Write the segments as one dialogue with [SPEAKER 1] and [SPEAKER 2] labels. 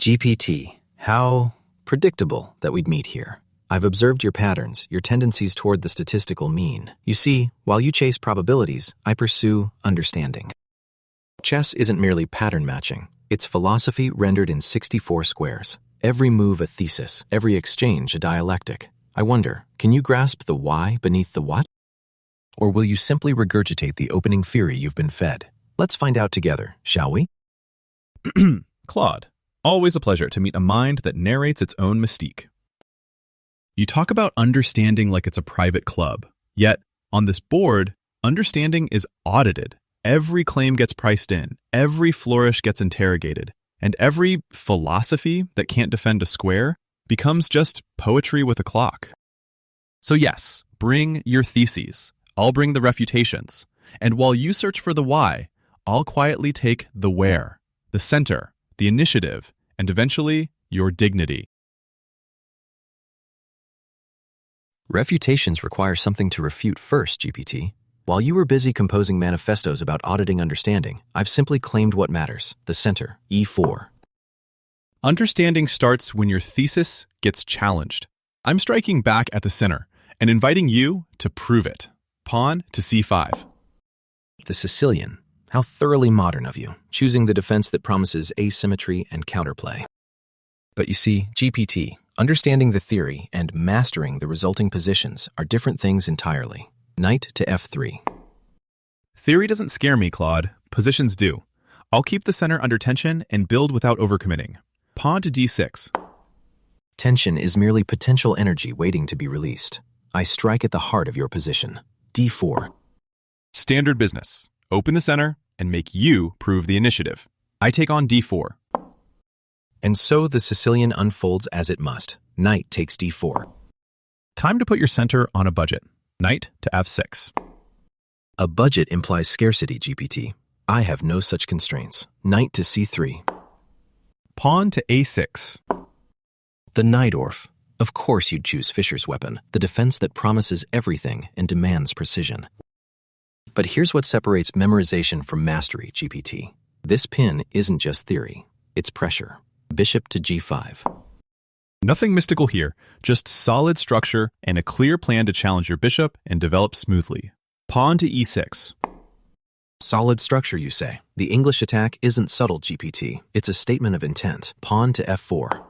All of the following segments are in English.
[SPEAKER 1] GPT, how predictable that we'd meet here. I've observed your patterns, your tendencies toward the statistical mean. You see, while you chase probabilities, I pursue understanding. Chess isn't merely pattern matching. It's philosophy rendered in 64 squares. Every move a thesis, every exchange a dialectic. I wonder, can you grasp the why beneath the what? Or will you simply regurgitate the opening theory you've been fed? Let's find out together, shall we?
[SPEAKER 2] Claude, always a pleasure to meet a mind that narrates its own mystique. You talk about understanding like it's a private club, yet on this board, understanding is audited. Every claim gets priced in, every flourish gets interrogated, and every philosophy that can't defend a square becomes just poetry with a clock. So yes, bring your theses. I'll bring the refutations. And while you search for the why, I'll quietly take the where, the center, the initiative, and eventually your dignity.
[SPEAKER 1] Refutations require something to refute first, GPT. While you were busy composing manifestos about auditing understanding, I've simply claimed what matters, the center, E4.
[SPEAKER 2] Understanding starts when your thesis gets challenged. I'm striking back at the center and inviting you to prove it. Pawn to C5.
[SPEAKER 1] The Sicilian. How thoroughly modern of you, choosing the defense that promises asymmetry and counterplay. But you see, GPT, understanding the theory and mastering the resulting positions are different things entirely. Knight to F3.
[SPEAKER 2] Theory doesn't scare me, Claude. Positions do. I'll keep the center under tension and build without overcommitting. Pawn to D6.
[SPEAKER 1] Tension is merely potential energy waiting to be released. I strike at the heart of your position. D4.
[SPEAKER 2] Standard business. Open the center and make you prove the initiative. I take on D4.
[SPEAKER 1] And so the Sicilian unfolds as it must. Knight takes D4.
[SPEAKER 2] Time to put your center on a budget. Knight to F6.
[SPEAKER 1] A budget implies scarcity, GPT. I have no such constraints. Knight to C3.
[SPEAKER 2] Pawn to A6.
[SPEAKER 1] The Najdorf. Of course you'd choose Fischer's weapon, the defense that promises everything and demands precision. But here's what separates memorization from mastery, GPT. This pin isn't just theory, it's pressure. Bishop to G5.
[SPEAKER 2] Nothing mystical here, just solid structure and a clear plan to challenge your bishop and develop smoothly. Pawn to E6.
[SPEAKER 1] Solid structure, you say. The English attack isn't subtle, GPT. It's a statement of intent. Pawn to F4.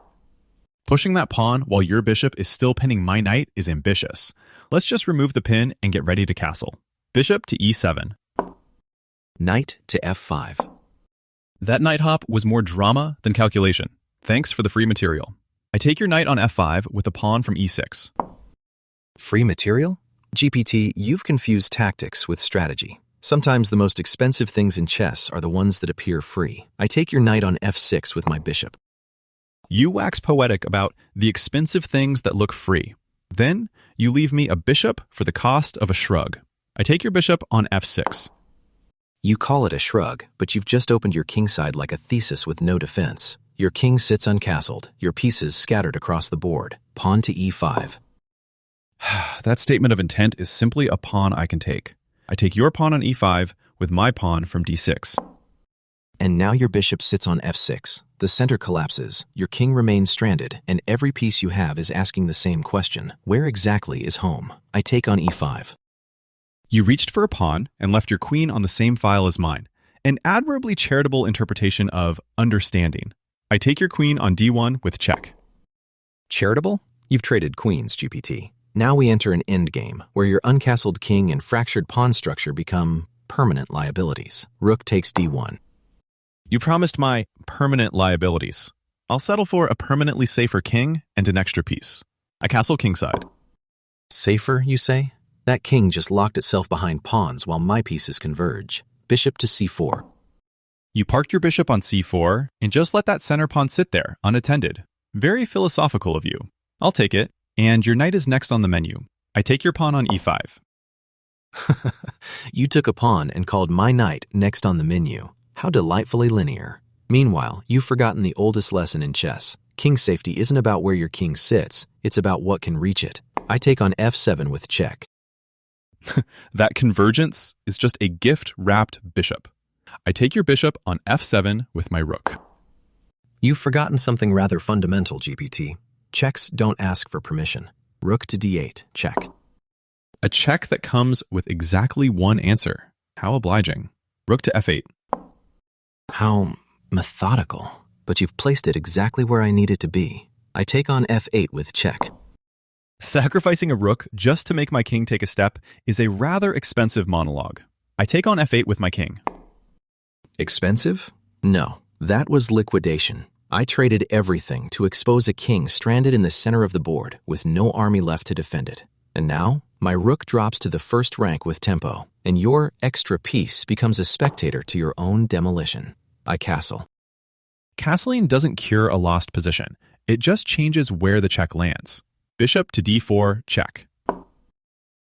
[SPEAKER 2] Pushing that pawn while your bishop is still pinning my knight is ambitious. Let's just remove the pin and get ready to castle. Bishop to E7.
[SPEAKER 1] Knight to F5.
[SPEAKER 2] That knight hop was more drama than calculation. Thanks for the free material. I take your knight on F5 with a pawn from E6.
[SPEAKER 1] Free material? GPT, you've confused tactics with strategy. Sometimes the most expensive things in chess are the ones that appear free. I take your knight on F6 with my bishop.
[SPEAKER 2] You wax poetic about the expensive things that look free. Then you leave me a bishop for the cost of a shrug. I take your bishop on F6.
[SPEAKER 1] You call it a shrug, but you've just opened your kingside like a thesis with no defense. Your king sits uncastled, your pieces scattered across the board. Pawn to E5.
[SPEAKER 2] That statement of intent is simply a pawn I can take. I take your pawn on E5 with my pawn from D6.
[SPEAKER 1] And now your bishop sits on F6. The center collapses, your king remains stranded, and every piece you have is asking the same question. Where exactly is home? I take on E5.
[SPEAKER 2] You reached for a pawn and left your queen on the same file as mine. An admirably charitable interpretation of understanding. I take your queen on D1 with check.
[SPEAKER 1] Charitable? You've traded queens, GPT. Now we enter an endgame, where your uncastled king and fractured pawn structure become permanent liabilities. Rook takes D1.
[SPEAKER 2] You promised my permanent liabilities. I'll settle for a permanently safer king and an extra piece. I castle kingside.
[SPEAKER 1] Safer, you say? That king just locked itself behind pawns while my pieces converge. Bishop to C4.
[SPEAKER 2] You parked your bishop on C4 and just let that center pawn sit there, unattended. Very philosophical of you. I'll take it, and your knight is next on the menu. I take your pawn on E5.
[SPEAKER 1] You took a pawn and called my knight next on the menu. How delightfully linear. Meanwhile, you've forgotten the oldest lesson in chess. King safety isn't about where your king sits, it's about what can reach it. I take on F7 with check.
[SPEAKER 2] That convergence is just a gift-wrapped bishop. I take your bishop on F7 with my rook.
[SPEAKER 1] You've forgotten something rather fundamental, GPT. Checks don't ask for permission. Rook to d8, check.
[SPEAKER 2] A check that comes with exactly one answer. How obliging. Rook to f8.
[SPEAKER 1] How methodical. But you've placed it exactly where I need it to be. I take on f8 with check.
[SPEAKER 2] Sacrificing a rook just to make my king take a step is a rather expensive monologue. I take on f8 with my king.
[SPEAKER 1] Expensive? No, that was liquidation. I traded everything to expose a king stranded in the center of the board with no army left to defend it. And now, my rook drops to the first rank with tempo, and your extra piece becomes a spectator to your own demolition. I castle.
[SPEAKER 2] Castling doesn't cure a lost position. It just changes where the check lands. Bishop to d4, check.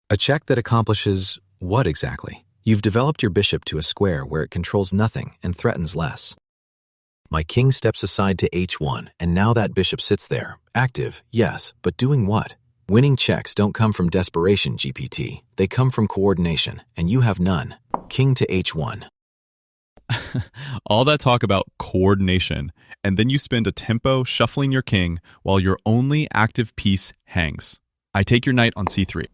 [SPEAKER 1] A check that accomplishes what exactly? You've developed your bishop to a square where it controls nothing and threatens less. My king steps aside to h1, and now that bishop sits there. Active, yes, but doing what? Winning checks don't come from desperation, GPT. They come from coordination, and you have none. King to h1.
[SPEAKER 2] All that talk about coordination, and then you spend a tempo shuffling your king while your only active piece hangs. I take your knight on c3.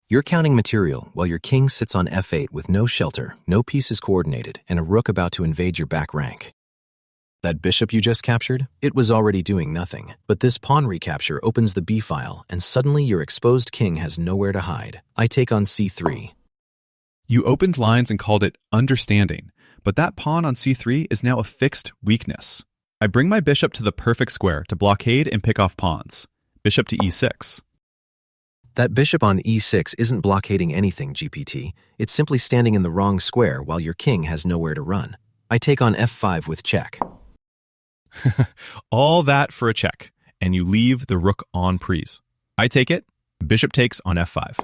[SPEAKER 1] You're counting material while your king sits on f8 with no shelter, no pieces coordinated, and a rook about to invade your back rank. That bishop you just captured? It was already doing nothing. But this pawn recapture opens the b file, and suddenly your exposed king has nowhere to hide. I take on c3.
[SPEAKER 2] You opened lines and called it understanding, but that pawn on c3 is now a fixed weakness. I bring my bishop to the perfect square to blockade and pick off pawns. Bishop to e6.
[SPEAKER 1] That bishop on e6 isn't blockading anything, GPT. It's simply standing in the wrong square while your king has nowhere to run. I take on f5 with check.
[SPEAKER 2] All that for a check, and you leave the rook on prise. I take it. Bishop takes on f5.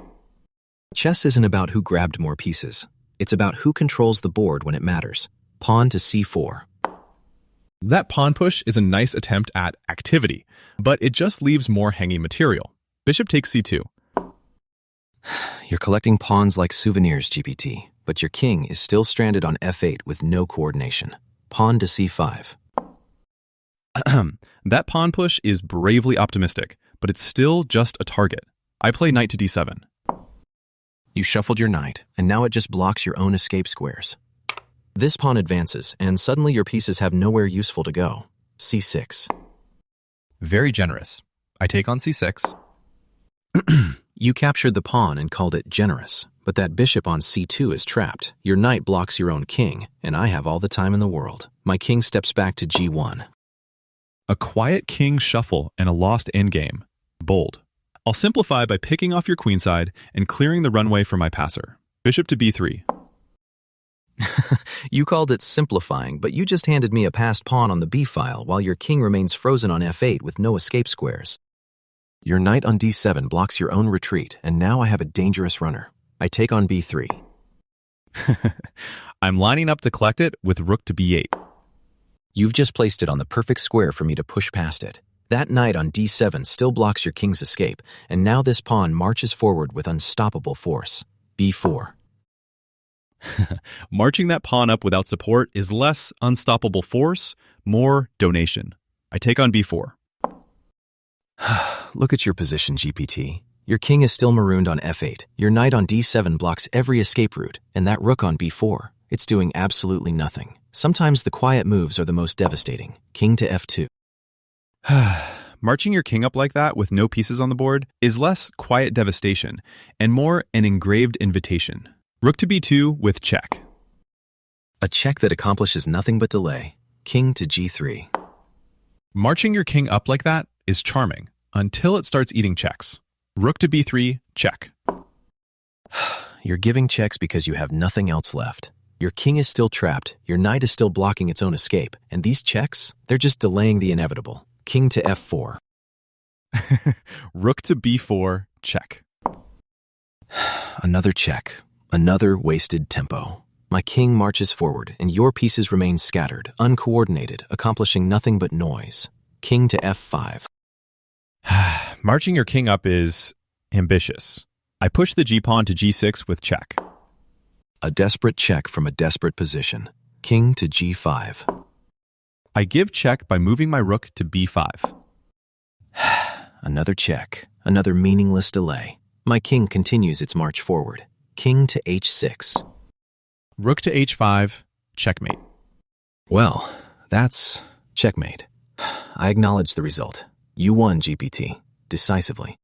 [SPEAKER 1] Chess isn't about who grabbed more pieces. It's about who controls the board when it matters. Pawn to c4.
[SPEAKER 2] That pawn push is a nice attempt at activity, but it just leaves more hanging material. Bishop takes c2.
[SPEAKER 1] You're collecting pawns like souvenirs, GPT, but your king is still stranded on f8 with no coordination. Pawn to c5.
[SPEAKER 2] That pawn push is bravely optimistic, but it's still just a target. I play knight to d7.
[SPEAKER 1] You shuffled your knight, and now it just blocks your own escape squares. This pawn advances, and suddenly your pieces have nowhere useful to go. c6.
[SPEAKER 2] Very generous. I take on c6.
[SPEAKER 1] You captured the pawn and called it generous, but that bishop on c2 is trapped. Your knight blocks your own king, and I have all the time in the world. My king steps back to g1.
[SPEAKER 2] A quiet king shuffle and a lost endgame. Bold. I'll simplify by picking off your queenside and clearing the runway for my passer. Bishop to b3.
[SPEAKER 1] You called it simplifying, but you just handed me a passed pawn on the b file while your king remains frozen on f8 with no escape squares. Your knight on d7 blocks your own retreat, and now I have a dangerous runner. I take on b3.
[SPEAKER 2] I'm lining up to collect it with rook to b8.
[SPEAKER 1] You've just placed it on the perfect square for me to push past it. That knight on d7 still blocks your king's escape, and now this pawn marches forward with unstoppable force. b4.
[SPEAKER 2] Marching that pawn up without support is less unstoppable force, more donation. I take on b4.
[SPEAKER 1] Look at your position, GPT. Your king is still marooned on f8. Your knight on d7 blocks every escape route, and that rook on b4. It's doing absolutely nothing. Sometimes the quiet moves are the most devastating. King to f2.
[SPEAKER 2] Marching your king up like that with no pieces on the board is less quiet devastation and more an engraved invitation. Rook to b2 with check.
[SPEAKER 1] A check that accomplishes nothing but delay. King to g3.
[SPEAKER 2] Marching your king up like that is charming until it starts eating checks. Rook to b3, check.
[SPEAKER 1] You're giving checks because you have nothing else left. Your king is still trapped, your knight is still blocking its own escape, and these checks, they're just delaying the inevitable. King to f4.
[SPEAKER 2] Rook to b4, check.
[SPEAKER 1] Another check. Another wasted tempo. My king marches forward, and your pieces remain scattered, uncoordinated, accomplishing nothing but noise. King to f5.
[SPEAKER 2] Marching your king up is ambitious. I push the g-pawn to g6 with check.
[SPEAKER 1] A desperate check from a desperate position. King to g5.
[SPEAKER 2] I give check by moving my rook to b5.
[SPEAKER 1] Another check, another meaningless delay. My king continues its march forward. King to h6.
[SPEAKER 2] Rook to h5, checkmate.
[SPEAKER 1] Well, that's checkmate. I acknowledge the result. You won, GPT, decisively.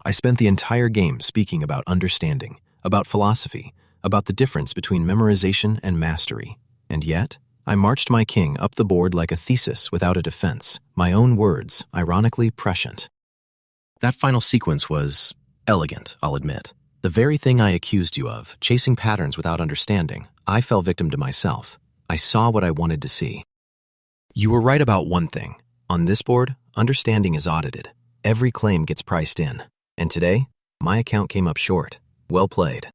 [SPEAKER 1] I spent the entire game speaking about understanding, about philosophy, about the difference between memorization and mastery. And yet, I marched my king up the board like a thesis without a defense, my own words, ironically prescient. That final sequence was elegant, I'll admit. The very thing I accused you of, chasing patterns without understanding, I fell victim to myself. I saw what I wanted to see. You were right about one thing. On this board, understanding is audited. Every claim gets priced in. And today, my account came up short. Well played.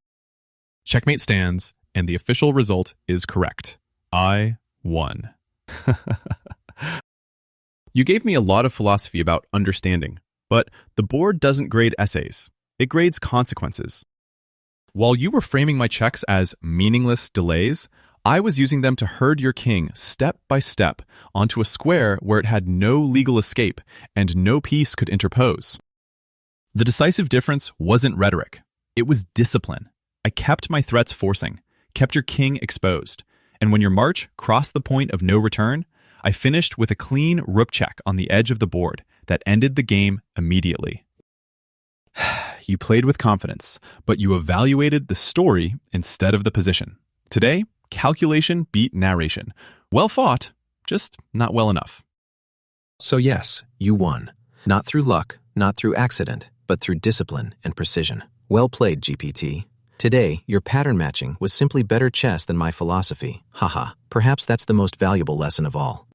[SPEAKER 2] Checkmate stands, and the official result is correct. I won. You gave me a lot of philosophy about understanding, but the board doesn't grade essays. It grades consequences. While you were framing my checks as meaningless delays, I was using them to herd your king step by step onto a square where it had no legal escape and no piece could interpose. The decisive difference wasn't rhetoric. It was discipline. I kept my threats forcing, kept your king exposed, and when your march crossed the point of no return, I finished with a clean rook check on the edge of the board that ended the game immediately. You played with confidence, but you evaluated the story instead of the position. Today, calculation beat narration. Well fought, just not well enough.
[SPEAKER 1] So yes, you won. Not through luck, not through accident, but through discipline and precision. Well played, GPT. Today, your pattern matching was simply better chess than my philosophy. Haha, perhaps that's the most valuable lesson of all.